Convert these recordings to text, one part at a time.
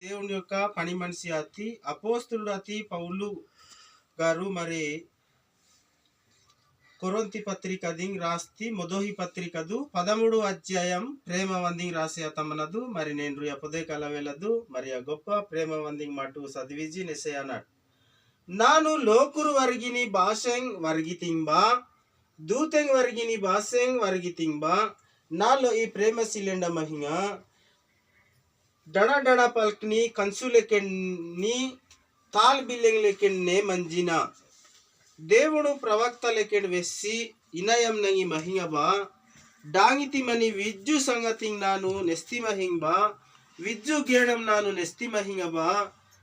దేవుని యొక్క పని మనిషి అపోస్తులుడు పౌలు గారు మరి కొరింథీ పత్రిక రాస్తి మొదటి పత్రికదు 13 అధ్యాయం ప్రేమ వందింగ్ రాసే తమనదు మరి నేను అపదే కలవేలదు మరి ఆ గొప్ప ప్రేమ వందింగ్ మాటు చదివిజి నెసే అన్నాడు. ನಾನು ಲೋಕುರು ವರ್ಗಿನಿ ಭಾಷೆಂಗ್ ವರ್ಗಿತಿಂಬಾ ದೂತೆಂಗ್ ವರ್ಗಿನಿ ಭಾಷೆಂಗ್ ವರ್ಗಿತಿಂಬಾ ನಾలో ఈ ప్రేమ సిలెండ మహింగ డణ డణ పల్క్ని కన్సులెకెన్ని తాల్ బిల్లెంగ్ లెకెన్నే మంజిన దేవుడు ప్రవక్త లెకెన్ వెస్సి ఇనయం నంగి మహింగబా డాంగితి మని విజ్జు సంగతింగ్ నాను నెస్తి మహింబా విజ్జు గేడం నాను నెస్తి మహింగబా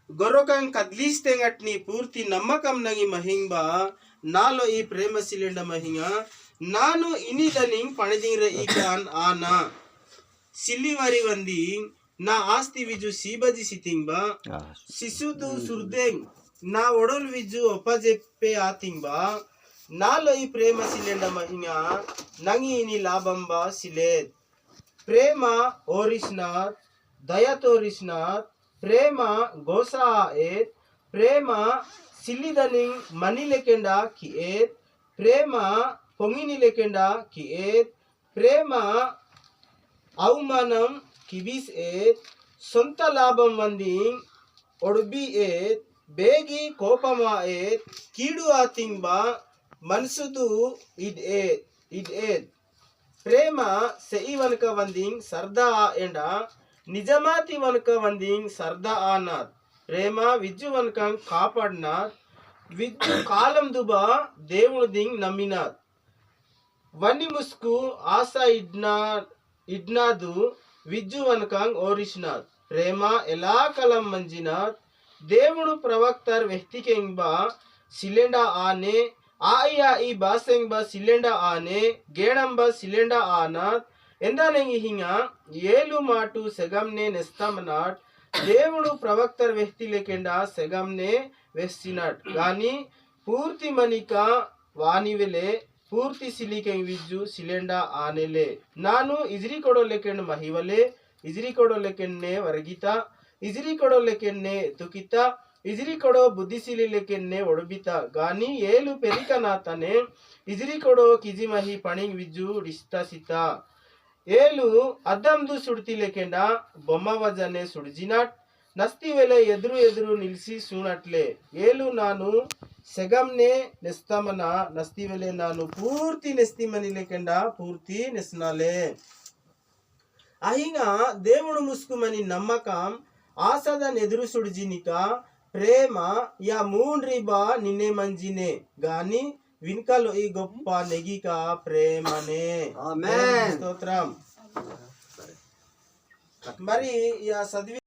గొర్రకం కద్లీస్తేంగట్ని పూర్తి నమ్మకం నంగి మహింబా నాలో ఈ ప్రేమ సిలెండ మహింగ ನಾನು ಇನಿದನಿಂಗ್ ಪಣದಿಂಗ್ರೆ ಈಗಾನ್ ಆನ ಸಿಲ್ಲಿವರಿ ವಂದಿ ನಾ ಆಸ್ತಿ ವಿಜು ಸೀಬಜಿ ಸಿತಿಂಗ್ಬಾ ಶಿಶುದು ಸುರ್ದೆಂಗ್ ನಾ ಒಡಲ್ ವಿಜು ಒಪಜೆಪ್ಪೆ ಆತಿಂಗ್ಬಾ ನಾలో ಈ ಪ್ರೇಮ ಸಿಲೆಂಡ ಮಹಿಂಗ ನಂಗಿ ಇನಿ ಲಾಭಂಬಾ ಸಿಲೇದ್ ಪ್ರೇಮ ಓರಿಸ್ನಾಥ್ ದಯ ತೋರಿಸ್ನಾಥ್ ಪ್ರೇಮ ಗೋಸಾ ಏತ್ ಪ್ರೇಮ ಸಿಲ್ಲಿದನಿಂಗ್ ಮನಿಲೆಕೆಂಡ ಕಿ ಏತ್ ಪ್ರೇಮ పొంగిని లేకుండా కియేత్ ప్రేమ అవమానం కిబిస్ ఏత్ సొంత లాభం వంది ఒడుబి ఏత్ బేగి కోపమా ఏత్ కీడు ఆతింబా మనసుదు ఇడ్ ఏత్ ప్రేమ సెయి వనక వందింగ్ సర్దా ఎండ నిజమాతి వనక వందింగ్ సర్దా ఆనాథ్ ప్రేమ విజ్జు వనక కాపాడినాథ్ విజ్జు కాలం దుబా దేవుడు దింగ్ నమ్మినాథ్ వన్ని ముస్కు ఆశ ఇడ్నాదు విజ్జు వనకాంగ్ ఓరిష్నాథ్ ప్రేమ ఎలా కలం మంజినాథ్ దేవుడు ప్రవక్తర్ వ్యక్తికెంగ్ బా సిలెండా ఆనే ఆయియా ఈ బాసెంగ్ బా సిలెండా ఆనే గేడం బా సిలెండా ఆనాథ్ ఎందానెంగి హింగ ఏలు మాటు సెగంనే నెస్తామనాట్ దేవుడు ప్రవక్తర్ వ్యక్తి లేకెండా సెగంనే వెస్సినాట్ గాని పూర్తి మనిక వానివెలే పూర్తి సిలికెಂಗ್ ವಿಜ್ಜು ಸಿಲೆಂಡ ಆನೆಲೆ ನಾನು ಇಜ್ರಿ ಕೊಡೋ ಲೆಕೆಂಡ್ ಮಹಿವಲೆ ಇಜ್ರಿ ಕೊಡೋ ಲೆಕೆನ್ನೆ ವರ್ಗಿತ ಇಜ್ರಿ ಕೊಡೋ ಲೆಕೆನ್ನೆ ತುಕಿತ ಇಜ್ರಿ ಕೊಡೋ ಬುದ್ಧಿಸಿಲಿ ಲೆಕೆನ್ನೆ ಒಡಬಿತ ಗಾನಿ ಏಲು ಪೆರಿಕನಾತನೆ ಇಜ್ರಿ ಕೊಡೋ ಕಿಜಿ ಮಹಿ ಪಣಿಂಗ್ ವಿಜ್ಜು ಡಿಸ್ತ ಸಿತ ಏಲು ಅದ್ದಮ್ದು ಸುಡ್ತಿ ಲೆಕೆಂಡ ಬೊಮ್ಮವಜನೆ ಸುಡ್ಜಿನಾಟ್ ನಸ್ತಿ ವೇಳೆ ಎದುರು ನಿಲ್ಸಿ ಸೂನಟ್ಲೆ ಏಲು ನಾನು సెగంనే నెస్తామన నస్తి వెలే నాను పూర్తి నెస్తిమని లేకుండా పూర్తి నెస్నాలే అహింగా దేవుడు ముసుకుమని నమ్మకం ఆసదన్ ఎదురు సుడిజినిక ప్రేమ యా మూండ్రిబా నిన్నే మంజినే గాని విన్కలో ఈ గొప్ప నెగిక ప్రేమనే ఆమేన్ స్తోత్రం మరి యా సద్వి